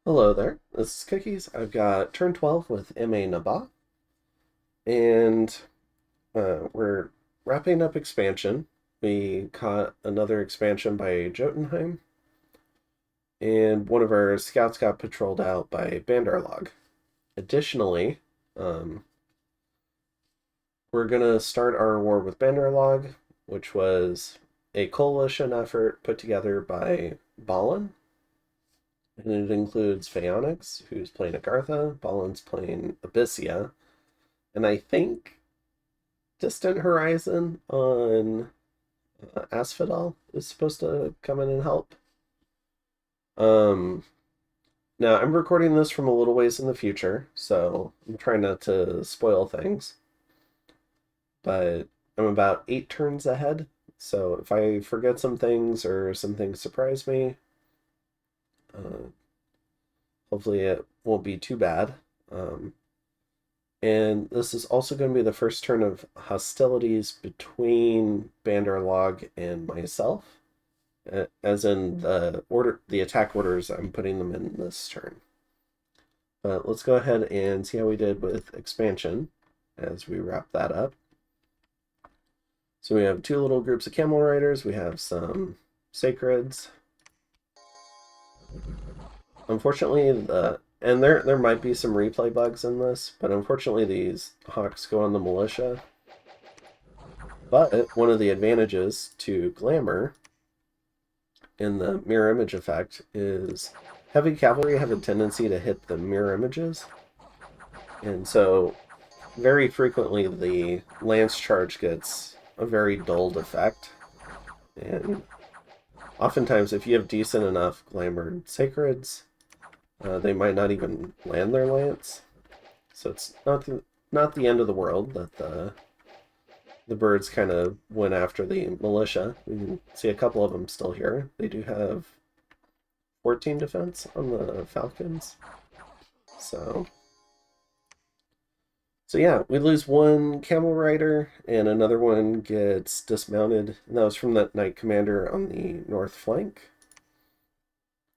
Hello there, this is Cookies. I've got turn 12 with M.A. Naba, and we're wrapping up expansion. We caught another expansion by Jotunheim, and one of our scouts got patrolled out by Bandarlog. Additionally, um, we're going to start our war with Bandarlog, which was a coalition effort put together by Balin, and it includes Phaonix, who's playing Agartha, Balin's playing Abyssia, and I think Distant Horizon on Asphodel is supposed to come in and help. Um, Now, I'm recording this from a little ways in the future, so I'm trying not to spoil things, but I'm about 8 turns ahead. So if I forget some things or some things surprise me, uh, hopefully it won't be too bad. Um, and this is also going to be the first turn of hostilities between Bandarlog and myself. As in the attack orders, I'm putting them in this turn. But let's go ahead and see how we did with expansion as we wrap that up. So we have two little groups of camel riders. We have some sacreds. Unfortunately, and there might be some replay bugs in this, but unfortunately these hawks go on the militia. But one of the advantages to glamour in the mirror image effect is heavy cavalry have a tendency to hit the mirror images. And so very frequently the lance charge gets a very dulled effect. And oftentimes if you have decent enough glamored sacreds, they might not even land their lance. So it's not the end of the world that the birds kind of went after the militia. We can see a couple of them still here. They do have 14 defense on the Falcons. So yeah, we lose one camel rider and another one gets dismounted. And that was from that knight commander on the north flank.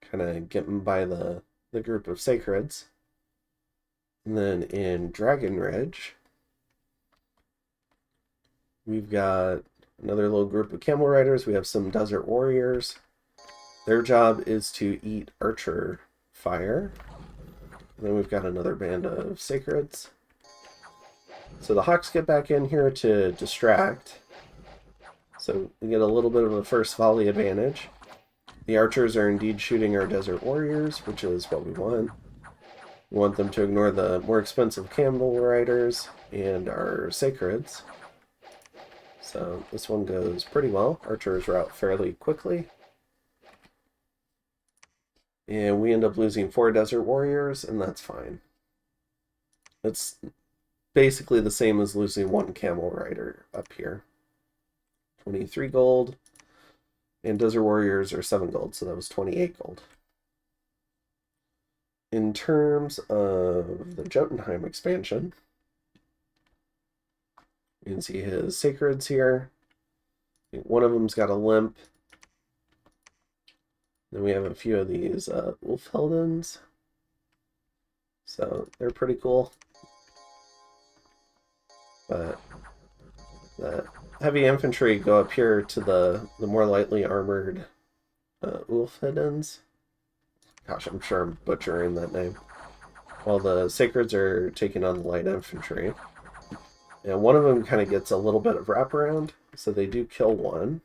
Kind of getting by the group of sacreds. And then in Dragon Ridge, we've got another little group of camel riders. We have some desert warriors. Their job is to eat archer fire. And then we've got another band of sacreds. So the hawks get back in here to distract. So we get a little bit of a first volley advantage. The archers are indeed shooting our desert warriors, which is what we want. We want them to ignore the more expensive camel riders and our sacreds. So this one goes pretty well. Archers are out fairly quickly. And we end up losing 4 desert warriors, and that's fine. It's basically the same as losing 1 camel rider up here. 23 gold. And desert warriors are 7 gold, so that was 28 gold. In terms of the Jotunheim expansion, you can see his sacreds here. One of them's got a limp. Then we have a few of these Wolfheldens. So they're pretty cool. But the heavy infantry go up here to the more lightly armored Wolfhedens. Gosh, I'm sure I'm butchering that name. While the sacreds are taking on the light infantry. And one of them kind of gets a little bit of wraparound, so they do kill one.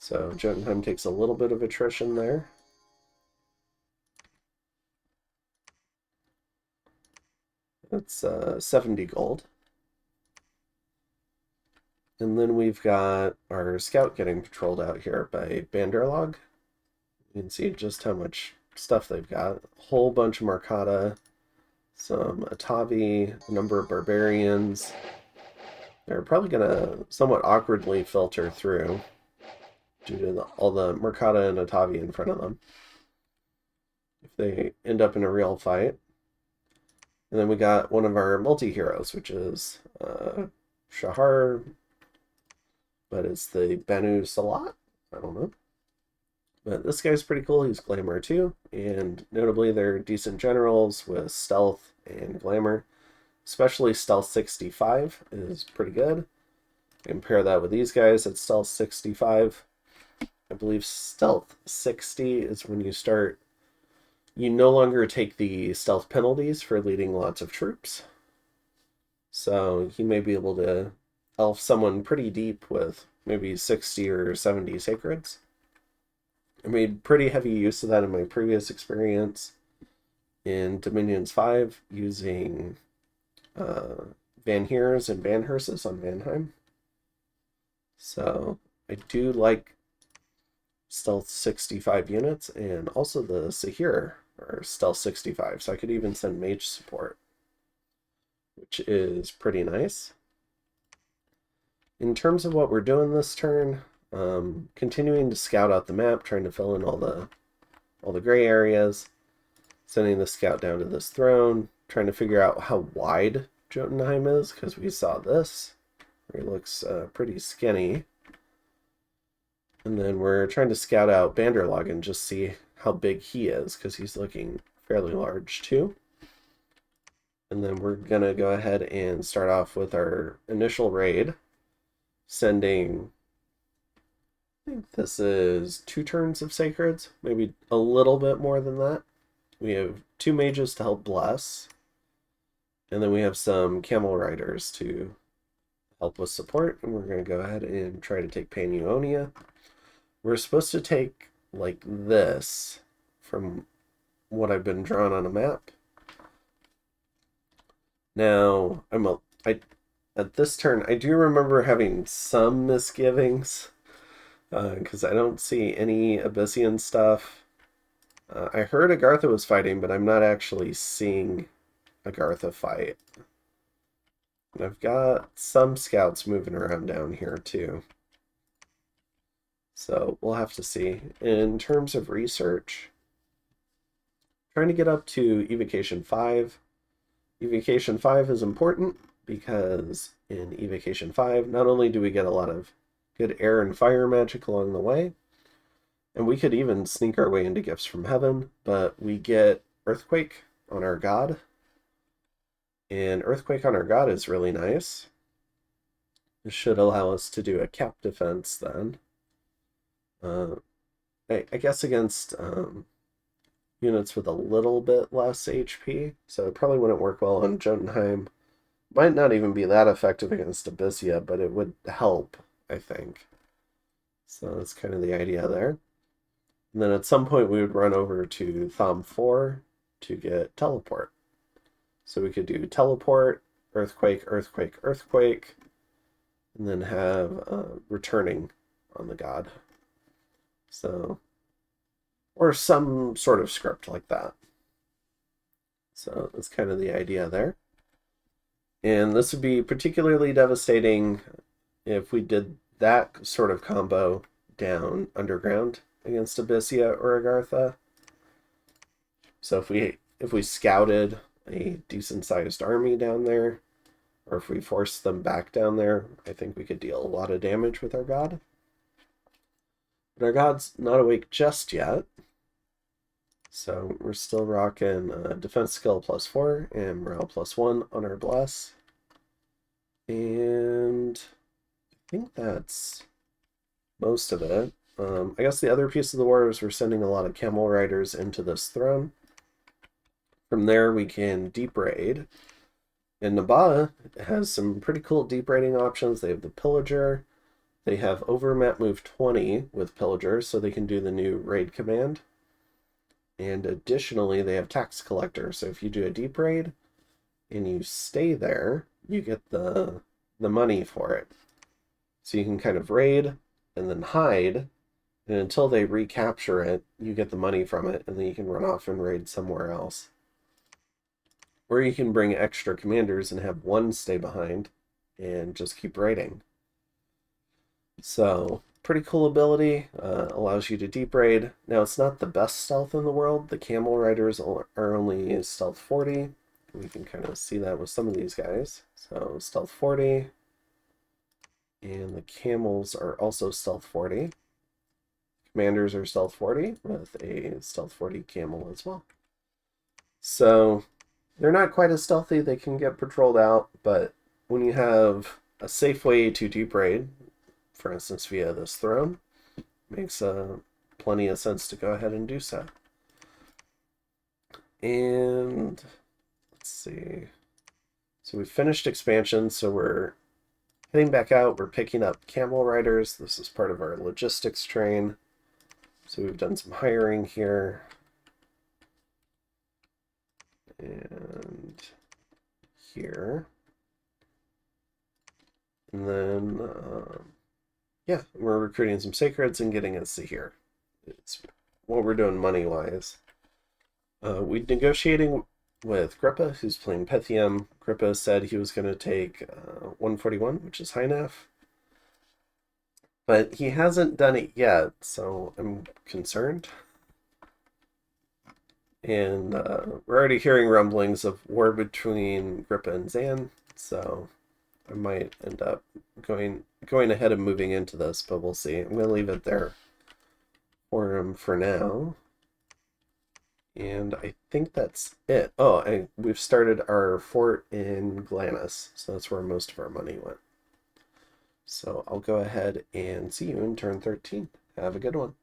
So Jotunheim takes a little bit of attrition there. That's 70 gold. And then we've got our scout getting patrolled out here by Bandarlog. You can see just how much stuff they've got. A whole bunch of Markata, some Atavi, a number of barbarians. They're probably going to somewhat awkwardly filter through due to all the Mercata and Atavi in front of them if they end up in a real fight. And then we got one of our multi-heroes, which is Shahar, but it's the Banu Salat. I don't know. But this guy's pretty cool. He's Glamour too, and notably they're decent generals with stealth and glamour. Especially stealth 65 is pretty good. Compare that with these guys at stealth 65. I believe stealth 60 is when you no longer take the stealth penalties for leading lots of troops. So you may be able to elf someone pretty deep with maybe 60 or 70 sacreds. I made pretty heavy use of that in my previous experience in Dominions 5 using Van Heers and Van Herses on Vanheim. So I do like stealth 65 units, and also the Sahir are stealth 65, so I could even send mage support, which is pretty nice. In terms of what we're doing this turn, continuing to scout out the map, trying to fill in all the gray areas, sending the scout down to this throne, trying to figure out how wide Jotunheim is, because we saw this. He looks pretty skinny. And then we're trying to scout out Banderlog and just see how big he is, because he's looking fairly large too. And then we're going to go ahead and start off with our initial raid, sending, I think this is 2 turns of Sacreds, maybe a little bit more than that. We have 2 mages to help bless, and then we have some camel riders to help with support, and we're going to go ahead and try to take Panuonia. We're supposed to take like this from what I've been drawn on a map. Now, at this turn, I do remember having some misgivings because I don't see any Abyssian stuff. I heard Agartha was fighting, but I'm not actually seeing Agartha fight. And I've got some scouts moving around down here too. So we'll have to see. In terms of research, trying to get up to Evocation 5. Evocation 5 is important because in Evocation 5, not only do we get a lot of good air and fire magic along the way, and we could even sneak our way into Gifts from Heaven, but we get Earthquake on our god. And Earthquake on our god is really nice. This should allow us to do a cap defense then. I guess against units with a little bit less HP, so it probably wouldn't work well on Jotunheim. Might not even be that effective against Abyssia, but it would help, I think. So that's kind of the idea there. And then at some point we would run over to Thom 4 to get Teleport. So we could do Teleport, Earthquake, Earthquake, Earthquake, and then have Returning on the god. So, or some sort of script like that. So that's kind of the idea there. And this would be particularly devastating if we did that sort of combo down underground against Abyssia or Agartha. So if we scouted a decent sized army down there, or if we forced them back down there, I think we could deal a lot of damage with our god. But our god's not awake just yet. So we're still rocking defense skill +4 and morale +1 on our bless. And I think that's most of it. I guess the other piece of the war is we're sending a lot of camel riders into this throne. From there we can deep raid. And Nabaa has some pretty cool deep raiding options. They have the Pillager. They have over map move 20 with Pillager, so they can do the new raid command. And additionally, they have Tax Collector. So if you do a deep raid and you stay there, you get the money for it. So you can kind of raid and then hide, and until they recapture it, you get the money from it, and then you can run off and raid somewhere else. Or you can bring extra commanders and have one stay behind and just keep raiding. So, pretty cool ability, allows you to deep raid. Now, it's not the best stealth in the world. The camel riders are only stealth 40. We can kind of see that with some of these guys. So, stealth 40. And the camels are also stealth 40. commanders are stealth 40 with a stealth 40 camel as well. So they're not quite as stealthy. They can get patrolled out, but when you have a safe way to deep raid, for instance via this throne, makes plenty of sense to go ahead and do so. And let's see. So we finished expansion, so we're heading back out. We're picking up camel riders. This is part of our logistics train. So we've done some hiring here. And here. And then, yeah, we're recruiting some sacreds and getting us to here. It's what we're doing money-wise. We're negotiating with Grippa, who's playing Pythium. Grippa said he was going to take 141, which is high enough. But he hasn't done it yet, so I'm concerned. And we're already hearing rumblings of war between Grippa and Zan, so I might end up going ahead and moving into this, but we'll see. I'm going to leave it there for him for now. And I think that's it. Oh, we've started our fort in Glanis, so that's where most of our money went. So I'll go ahead and see you in turn 13. Have a good one.